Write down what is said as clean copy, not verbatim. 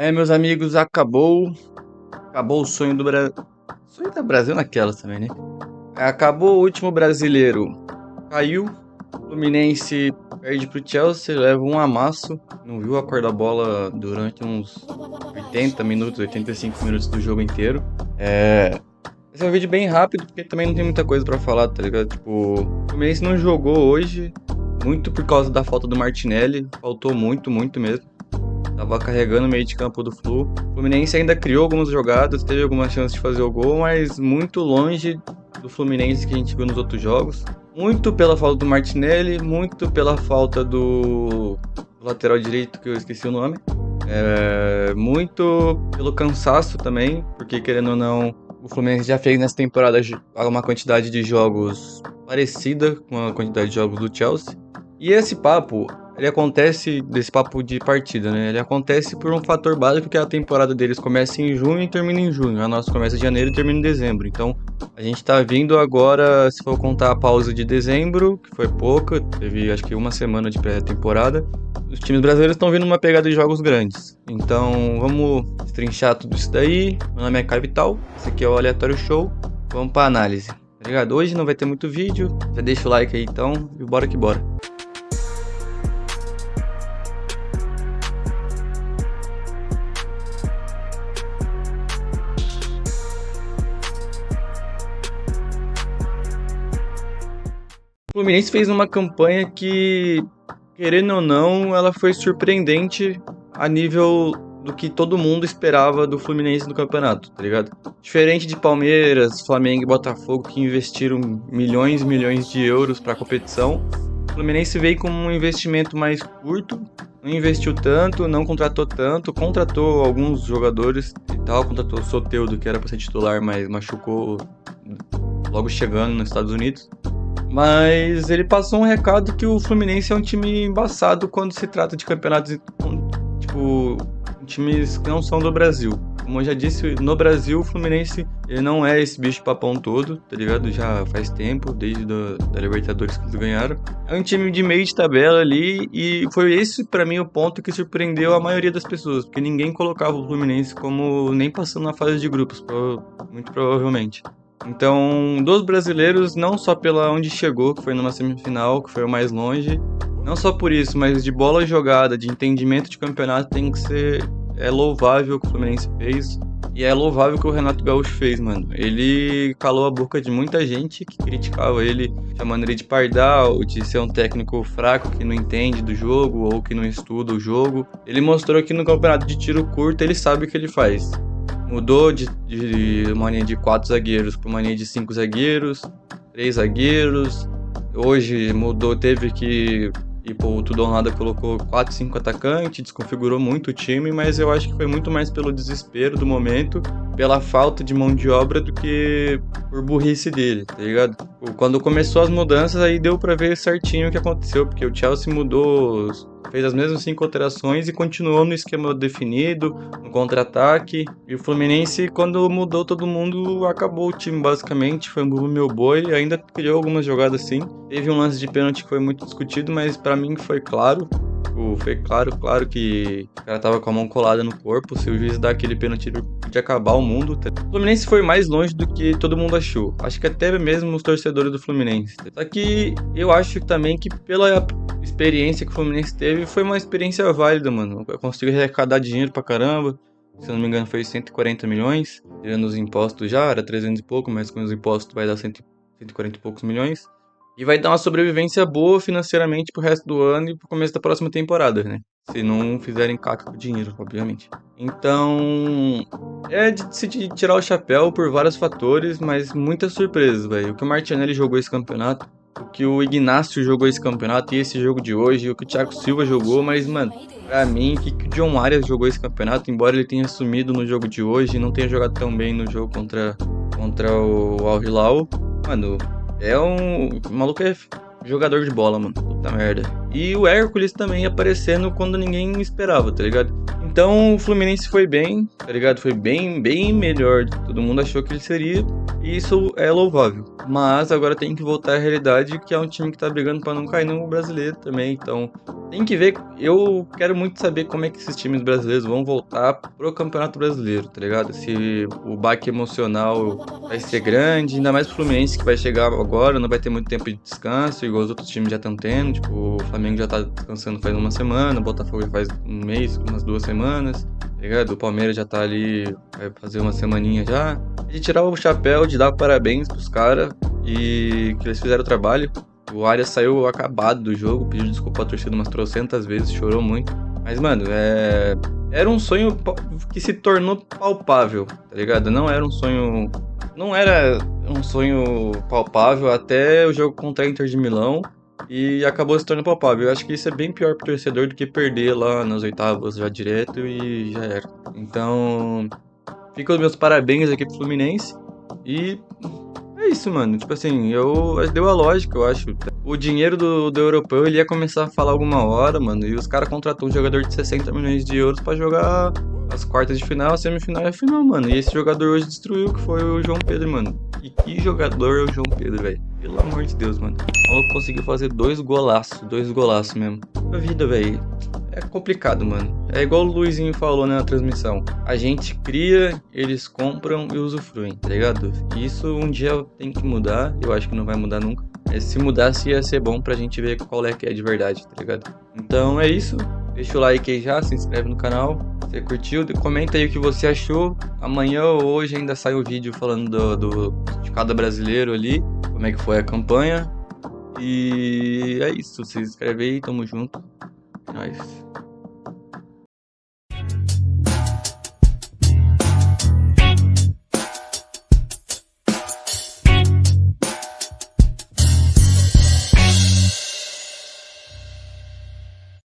Meus amigos, acabou o sonho do Brasil. Sonho do Brasil naquelas também, né? Acabou o último brasileiro. Caiu. Fluminense perde pro Chelsea, leva um amasso. Não viu a cor da bola durante uns 80 minutos, 85 minutos do jogo inteiro. Esse é um vídeo bem rápido, porque também não tem muita coisa pra falar, tá ligado? Tipo, o Fluminense não jogou hoje, muito por causa da falta do Martinelli. Faltou muito, muito mesmo. Tava carregando o meio de campo do Flu. O Fluminense ainda criou algumas jogadas, teve algumas chances de fazer o gol, mas muito longe do Fluminense que a gente viu nos outros jogos. Muito pela falta do Martinelli, muito pela falta do lateral direito, que eu esqueci o nome. Muito pelo cansaço também, porque querendo ou não, o Fluminense já fez nessa temporada uma quantidade de jogos parecida com a quantidade de jogos do Chelsea. E esse papo, ele acontece, desse papo de partida, né? Ele acontece por um fator básico, que a temporada deles começa em junho e termina em junho. A nossa começa em janeiro e termina em dezembro. Então, a gente tá vindo agora, se for contar a pausa de dezembro, que foi pouca, teve acho que uma semana de pré-temporada. Os times brasileiros estão vindo numa pegada de jogos grandes. Então, vamos destrinchar tudo isso daí. Meu nome é Caio Vital, esse aqui é o Aleatório Show. Vamos pra análise, tá ligado? Hoje não vai ter muito vídeo, já deixa o like aí então e bora que bora. O Fluminense fez uma campanha que, querendo ou não, ela foi surpreendente a nível do que todo mundo esperava do Fluminense no campeonato, tá ligado? Diferente de Palmeiras, Flamengo e Botafogo, que investiram milhões e milhões de euros pra competição, o Fluminense veio com um investimento mais curto, não investiu tanto, não contratou tanto, contratou alguns jogadores e tal, contratou o Soteldo, que era pra ser titular, mas machucou logo chegando nos Estados Unidos. Mas ele passou um recado que o Fluminense é um time embaçado quando se trata de campeonatos, tipo, times que não são do Brasil. Como eu já disse, no Brasil o Fluminense ele não é esse bicho papão todo, tá ligado? Já faz tempo, desde da Libertadores que eles ganharam. É um time de meio de tabela ali e foi esse pra mim o ponto que surpreendeu a maioria das pessoas, porque ninguém colocava o Fluminense como nem passando na fase de grupos, muito provavelmente. Então, dos brasileiros, não só pela onde chegou, que foi numa semifinal, que foi o mais longe, não só por isso, mas de bola jogada, de entendimento de campeonato, tem que ser louvável o que o Fluminense fez. E é louvável o que o Renato Gaúcho fez, mano. Ele calou a boca de muita gente que criticava ele, chamando ele de pardal, de ser um técnico fraco que não entende do jogo ou que não estuda o jogo. Ele mostrou que no campeonato de tiro curto ele sabe o que ele faz. Mudou de mania de 4 zagueiros para mania de 5 zagueiros, 3 zagueiros. Hoje mudou, teve que ir pro tudo ou nada, colocou 4, 5 atacantes, desconfigurou muito o time, mas eu acho que foi muito mais pelo desespero do momento, pela falta de mão de obra do que por burrice dele, tá ligado? Quando começou as mudanças, aí deu pra ver certinho o que aconteceu, porque o Chelsea mudou, fez as mesmas 5 alterações e continuou no esquema definido, no contra-ataque. E o Fluminense, quando mudou todo mundo, acabou o time basicamente, foi um burro meu boi, ainda criou algumas jogadas assim. Teve um lance de pênalti que foi muito discutido, mas pra mim foi claro. Foi claro que o cara tava com a mão colada no corpo. Se o juiz dá aquele pênalti, podia acabar o mundo. O Fluminense foi mais longe do que todo mundo achou. Acho que até mesmo os torcedores do Fluminense. Só que eu acho também que pela experiência que o Fluminense teve, foi uma experiência válida, mano. Eu consegui arrecadar dinheiro pra caramba. Se eu não me engano, foi 140 milhões. Tirando os impostos já, era 300 e pouco, mas com os impostos vai dar 140 e poucos milhões. E vai dar uma sobrevivência boa financeiramente pro resto do ano e pro começo da próxima temporada, né? Se não fizerem caca com o dinheiro, obviamente. Então, é de se tirar o chapéu por vários fatores, mas muitas surpresas, velho. O que o Martinelli jogou esse campeonato, o que o Ignacio jogou esse campeonato e esse jogo de hoje, o que o Thiago Silva jogou, mas, mano, pra mim, o que o John Arias jogou esse campeonato, embora ele tenha sumido no jogo de hoje e não tenha jogado tão bem no jogo contra o Al Hilal, mano, o maluco é jogador de bola, mano. Puta merda. E o Hércules também aparecendo quando ninguém esperava, tá ligado? Então o Fluminense foi bem, tá ligado? Foi bem melhor do que todo mundo achou que ele seria. E isso é louvável. Mas agora tem que voltar à realidade, que é um time que tá brigando pra não cair no brasileiro também. Então, tem que ver. Eu quero muito saber como é que esses times brasileiros vão voltar pro Campeonato Brasileiro, tá ligado? Se o baque emocional vai ser grande, ainda mais o Fluminense que vai chegar agora, não vai ter muito tempo de descanso, igual os outros times já estão tendo. Tipo, o Flamengo já tá descansando faz uma semana, o Botafogo já faz um mês, umas 2 semanas, tá ligado? O Palmeiras já tá ali, vai fazer uma semaninha já. De tirar o chapéu, de dar parabéns pros caras e que eles fizeram o trabalho. O Arias saiu acabado do jogo, pediu desculpa à torcida umas 300 vezes, chorou muito. Mas, mano, era um sonho que se tornou palpável, tá ligado? Não era um sonho. Não era um sonho palpável até o jogo contra a Inter de Milão e acabou se tornando palpável. Eu acho que isso é bem pior pro torcedor do que perder lá nas oitavas já direto e já era. Então, fica os meus parabéns aqui pro Fluminense e é isso, mano. Tipo assim, deu a lógica, eu acho. O dinheiro do europeu, ele ia começar a falar alguma hora, mano. E os caras contratou um jogador de 60 milhões de euros pra jogar as quartas de final, a semifinal e a final, mano. E esse jogador hoje destruiu, que foi o João Pedro, mano. E que jogador é o João Pedro, velho. Pelo amor de Deus, mano. O maluco conseguiu fazer dois golaços mesmo. A vida, velho. É complicado, mano. É igual o Luizinho falou na transmissão. A gente cria, eles compram e usufruem, tá ligado? E isso um dia tem que mudar. Eu acho que não vai mudar nunca. Mas se mudasse ia ser bom pra gente ver qual é que é de verdade, tá ligado? Então é isso. Deixa o like aí já, se inscreve no canal. Se você curtiu, comenta aí o que você achou. Amanhã ou hoje ainda sai o vídeo falando de cada brasileiro ali. Como é que foi a campanha. E é isso. Se inscreve aí, tamo junto. É nóis.